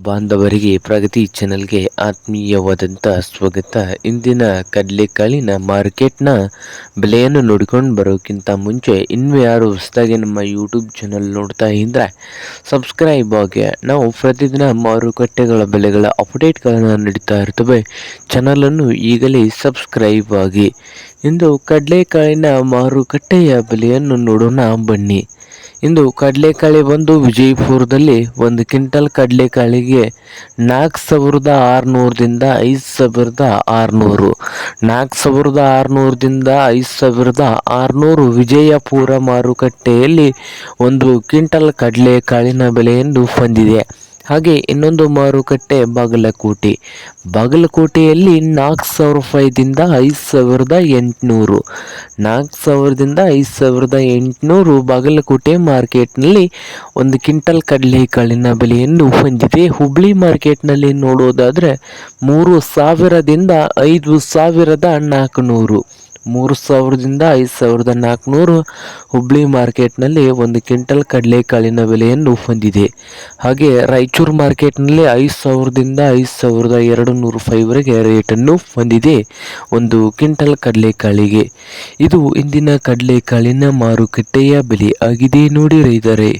ಬಾಂಧವರಿಗೆ ಪ್ರಗತಿ ಚಾನೆಲ್ಗೆ ಆತ್ಮೀಯವಾದಂಥ ಸ್ವಾಗತ. ಇಂದಿನ ಕಡಲೆಕಾಳಿನ ಮಾರ್ಕೆಟ್ನ ಬೆಲೆಯನ್ನು ನೋಡಿಕೊಂಡು ಬರೋಕ್ಕಿಂತ ಮುಂಚೆ ಇನ್ನೂ ಯಾರು ಹೊಸದಾಗಿ ನಮ್ಮ ಯೂಟ್ಯೂಬ್ ಚಾನಲ್ ನೋಡ್ತಾ ಇದ್ದರೆ ಸಬ್ಸ್ಕ್ರೈಬ್ ಆಗಿ. ನಾವು ಪ್ರತಿದಿನ ಮಾರುಕಟ್ಟೆಗಳ ಬೆಲೆಗಳ ಅಪ್ಡೇಟ್ಗಳನ್ನು ನೀಡ್ತಾ ಇರ್ತವೆ. ಚಾನಲನ್ನು ಈಗಲೇ ಸಬ್ಸ್ಕ್ರೈಬ್ ಆಗಿ. ಇಂದು ಕಡಲೆಕಾಳಿನ ಮಾರುಕಟ್ಟೆಯ ಬೆಲೆಯನ್ನು ನೋಡೋಣ ಬನ್ನಿ. ಇಂದು ಕಡಲೆಕಾಳಿ ಬಂದು ವಿಜಯಪುರದಲ್ಲಿ ಒಂದು ಕ್ವಿಂಟಲ್ ಕಡಲೆಕಾಳಿಗೆ 4,600ದಿಂದ 5,600, 4,600ದಿಂದ 5,600 ವಿಜಯಪುರ ಮಾರುಕಟ್ಟೆಯಲ್ಲಿ ಒಂದು ಕ್ವಿಂಟಲ್ ಕಡಲೆಕಾಳಿನ ಬೆಲೆಯನ್ನು ಹೊಂದಿದೆ. ಹಾಗೆ ಇನ್ನೊಂದು ಮಾರುಕಟ್ಟೆ ಬಾಗಲಕೋಟೆಯಲ್ಲಿ 4,000 ರೂಪಾಯಿದಿಂದ 5,800, 4,000ದಿಂದ 5,800 ಬಾಗಲಕೋಟೆ ಮಾರ್ಕೆಟ್ನಲ್ಲಿ ಒಂದು ಕ್ವಿಂಟಲ್ ಕಡಲೆಕಾಳಿನ ಬೆಲೆಯನ್ನು ಹೊಂದಿದೆ. ಹುಬ್ಳಿ ಮಾರ್ಕೆಟ್ನಲ್ಲಿ ನೋಡೋದಾದರೆ 3,000ದಿಂದ 5,400, 3,000ದಿಂದ 5,400 ಹುಬ್ಳಿ ಮಾರ್ಕೆಟ್ನಲ್ಲಿ ಒಂದು ಕ್ವಿಂಟಲ್ ಕಡಲೆಕಾಳಿನ ಬೆಲೆಯನ್ನು ಹೊಂದಿದೆ. ಹಾಗೆ ರಾಯಚೂರು ಮಾರ್ಕೆಟ್ನಲ್ಲಿ 5,000ದಿಂದ 5,200 ರೂಪಾಯಿವರೆಗೆ ರೇಟನ್ನು ಹೊಂದಿದೆ ಒಂದು ಕ್ವಿಂಟಲ್ ಕಡಲೆಕಾಳಿಗೆ. ಇದು ಇಂದಿನ ಕಡಲೆಕಾಳಿನ ಮಾರುಕಟ್ಟೆಯ ಬೆಲೆ ಆಗಿದೆ ನೋಡಿ ರೈತರೇ.